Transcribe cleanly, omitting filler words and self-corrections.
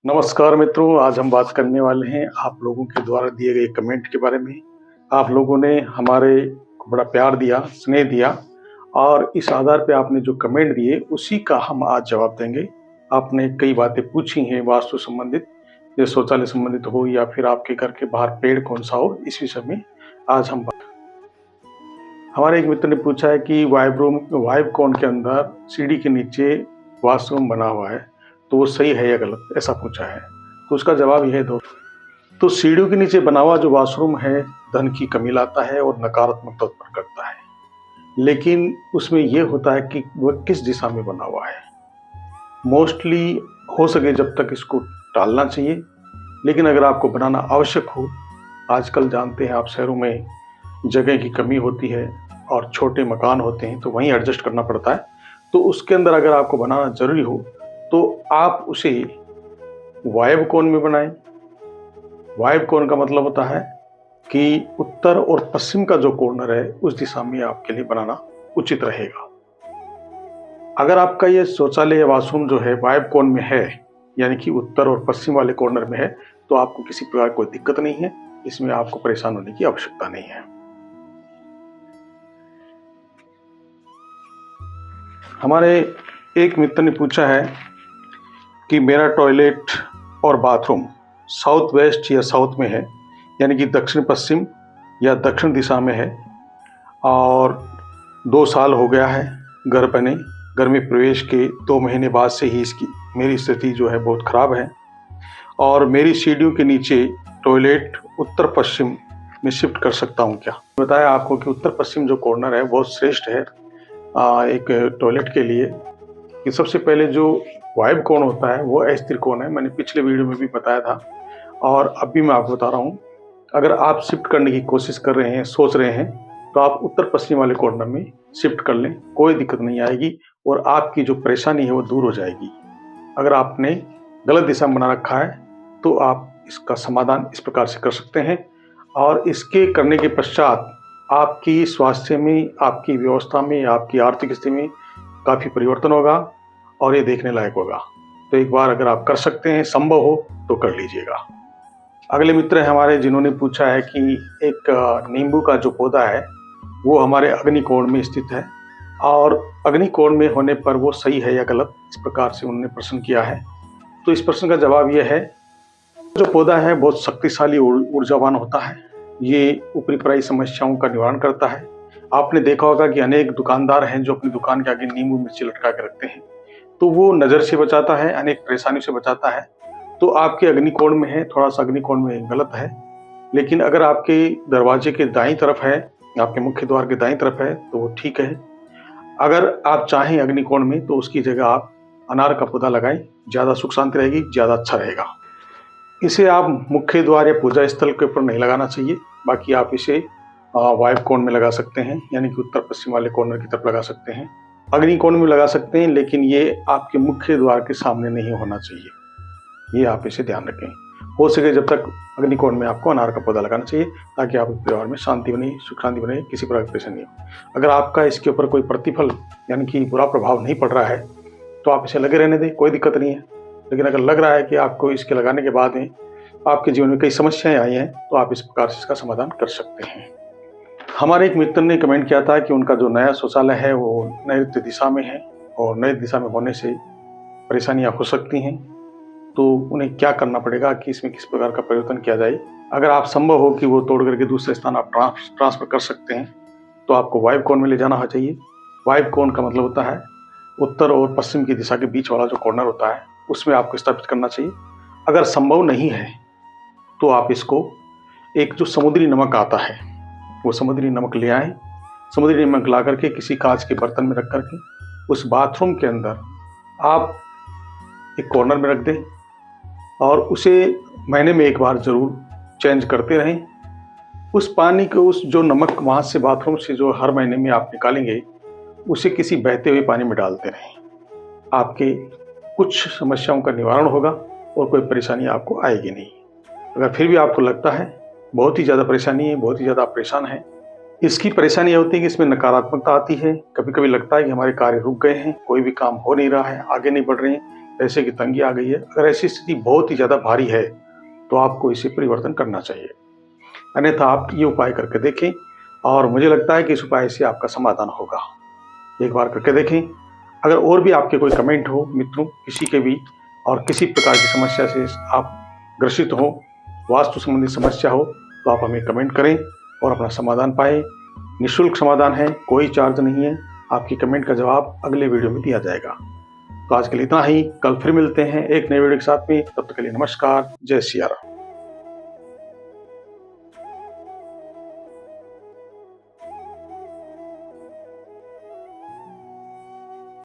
नमस्कार मित्रों, आज हम बात करने वाले हैं आप लोगों के द्वारा दिए गए कमेंट के बारे में। आप लोगों ने हमारे को बड़ा प्यार दिया, स्नेह दिया और इस आधार पे आपने जो कमेंट दिए उसी का हम आज जवाब देंगे। आपने कई बातें पूछी हैं वास्तु संबंधित, या शौचालय संबंधित हो या फिर आपके घर के बाहर पेड़ कौन सा हो, इस विषय में आज हम हमारे एक मित्र ने पूछा है कि वाइब कोन के अंदर सीढ़ी के नीचे वॉशरूम बना हुआ है, तो वो सही है या गलत, ऐसा पूछा है। तो उसका जवाब यह है दोस्तों, तो सीढ़ियों के नीचे बना हुआ जो वॉशरूम है धन की कमी लाता है और नकारात्मकता उत्पन्न करता है। लेकिन उसमें यह होता है कि वह किस दिशा में बना हुआ है। मोस्टली हो सके जब तक इसको टालना चाहिए, लेकिन अगर आपको बनाना आवश्यक हो, आजकल जानते हैं आप शहरों में जगह की कमी होती है और छोटे मकान होते हैं तो वहीं एडजस्ट करना पड़ता है। तो उसके अंदर अगर आपको बनाना जरूरी हो तो आप उसे वायव्य कोण में बनाएं। वायव्य कोण का मतलब होता है कि उत्तर और पश्चिम का जो कॉर्नर है उस दिशा में आपके लिए बनाना उचित रहेगा। अगर आपका ये शौचालय या वॉशरूम जो है वायव्य कोण में है, यानी कि उत्तर और पश्चिम वाले कॉर्नर में है, तो आपको किसी प्रकार कोई दिक्कत नहीं है, इसमें आपको परेशान होने की आवश्यकता नहीं है। हमारे एक मित्र ने पूछा है कि मेरा टॉयलेट और बाथरूम साउथ वेस्ट या साउथ में है, यानी कि दक्षिण पश्चिम या दक्षिण दिशा में है, और 2 साल हो गया है घर बने। घर में प्रवेश के 2 महीने बाद से ही मेरी स्थिति जो है बहुत ख़राब है, और मेरी सीढ़ियों के नीचे टॉयलेट उत्तर पश्चिम में शिफ्ट कर सकता हूँ क्या? बताया आपको कि उत्तर पश्चिम जो कॉर्नर है बहुत श्रेष्ठ है एक टॉयलेट के लिए। कि सबसे पहले जो वायव्य कोण होता है वो अस्थिर कोण है, मैंने पिछले वीडियो में भी बताया था और अब भी मैं आपको बता रहा हूँ। अगर आप शिफ्ट करने की कोशिश कर रहे हैं, सोच रहे हैं, तो आप उत्तर पश्चिम वाले कॉर्नर में शिफ्ट कर लें, कोई दिक्कत नहीं आएगी और आपकी जो परेशानी है वो दूर हो जाएगी। अगर आपने गलत दिशा में बना रखा है तो आप इसका समाधान इस प्रकार से कर सकते हैं, और इसके करने के पश्चात आपकी स्वास्थ्य में, आपकी व्यवस्था में, आपकी आर्थिक स्थिति में काफ़ी परिवर्तन होगा और ये देखने लायक होगा। तो एक बार अगर आप कर सकते हैं, संभव हो तो कर लीजिएगा। अगले मित्र हैं हमारे जिन्होंने पूछा है कि एक नींबू का जो पौधा है वो हमारे अग्निकोण में स्थित है, और अग्निकोण में होने पर वो सही है या गलत, इस प्रकार से उन्होंने प्रश्न किया है। तो इस प्रश्न का जवाब ये है, जो पौधा है बहुत शक्तिशाली ऊर्जावान होता है। ये ऊपरी पराई समस्याओं का निवारण करता है। आपने देखा होगा कि अनेक दुकानदार हैं जो अपनी दुकान के आगे नींबू मिर्ची लटका के रखते हैं, तो वो नज़र से बचाता है, अनेक परेशानियों से बचाता है। तो आपके अग्निकोण में है, थोड़ा सा अग्निकोण में गलत है, लेकिन अगर आपके दरवाजे के दाईं तरफ है, आपके मुख्य द्वार के दाईं तरफ है, तो वो ठीक है। अगर आप चाहें अग्निकोण में तो उसकी जगह आप अनार का पौधा लगाएं, ज़्यादा सुख शांति रहेगी, ज़्यादा अच्छा रहेगा। इसे आप मुख्य द्वार या पूजा स्थल के ऊपर नहीं लगाना चाहिए, बाकी आप इसे वायव्य कोण में लगा सकते हैं, यानी कि उत्तर पश्चिम वाले कॉर्नर की तरफ लगा सकते हैं। अग्निकोण में लगा सकते हैं, लेकिन ये आपके मुख्य द्वार के सामने नहीं होना चाहिए, ये आप इसे ध्यान रखें। हो सके जब तक अग्निकोण में आपको अनार का पौधा लगाना चाहिए, ताकि आपके परिवार में शांति बने, सुख शांति बने, किसी प्रकार की परेशानी नहीं हो। अगर आपका इसके ऊपर कोई प्रतिफल यानी कि बुरा प्रभाव नहीं पड़ रहा है तो आप इसे लगे रहने दें, कोई दिक्कत नहीं है। लेकिन अगर लग रहा है कि आपको इसके लगाने के बाद में आपके जीवन में कई समस्याएं आई हैं, तो आप इस प्रकार से इसका समाधान कर सकते हैं। हमारे एक मित्र ने कमेंट किया था कि उनका जो नया शौचालय है वो नैऋत्य दिशा में है, और नैऋत्य दिशा में होने से परेशानियां हो सकती हैं, तो उन्हें क्या करना पड़ेगा कि इसमें किस प्रकार का परिवर्तन किया जाए। अगर आप संभव हो कि वो तोड़ करके दूसरे स्थान आप ट्रांसफर कर सकते हैं, तो आपको वायव्य कोण में ले जाना चाहिए। वायव्य कोण का मतलब होता है उत्तर और पश्चिम की दिशा के बीच वाला जो कॉर्नर होता है उसमें आपको स्थापित करना चाहिए। अगर संभव नहीं है तो आप इसको एक जो समुद्री नमक आता है वो समुद्री नमक ले आएं। समुद्री नमक ला करके किसी कांच के बर्तन में रख करके उस बाथरूम के अंदर आप एक कॉर्नर में रख दें, और उसे महीने में एक बार जरूर चेंज करते रहें। उस पानी को, उस जो नमक वहाँ से बाथरूम से जो हर महीने में आप निकालेंगे, उसे किसी बहते हुए पानी में डालते रहें। आपके कुछ समस्याओं का निवारण होगा और कोई परेशानी आपको आएगी नहीं। अगर फिर भी आपको लगता है बहुत ही ज़्यादा परेशानी है, बहुत ही ज़्यादा परेशान है, इसकी परेशानी यह होती है कि इसमें नकारात्मकता आती है। कभी कभी लगता है कि हमारे कार्य रुक गए हैं, कोई भी काम हो नहीं रहा है, आगे नहीं बढ़ रहे हैं, पैसे की तंगी आ गई है, अगर ऐसी स्थिति बहुत ही ज़्यादा भारी है तो आपको इसे परिवर्तन करना चाहिए। अन्यथा आप ये उपाय करके देखें और मुझे लगता है कि इस उपाय से आपका समाधान होगा। एक बार करके देखें। अगर और भी आपके कोई कमेंट हो मित्रों, किसी के भी और किसी प्रकार की समस्या से आप ग्रसित हो, वास्तु संबंधी समस्या हो, तो आप हमें कमेंट करें और अपना समाधान पाएं। निःशुल्क समाधान है, कोई चार्ज नहीं है। आपकी कमेंट का जवाब अगले वीडियो में दिया जाएगा। तो आज के लिए इतना ही। कल फिर मिलते हैं एक नए वीडियो के साथ में। तब तक के लिए नमस्कार। जय सिया राम।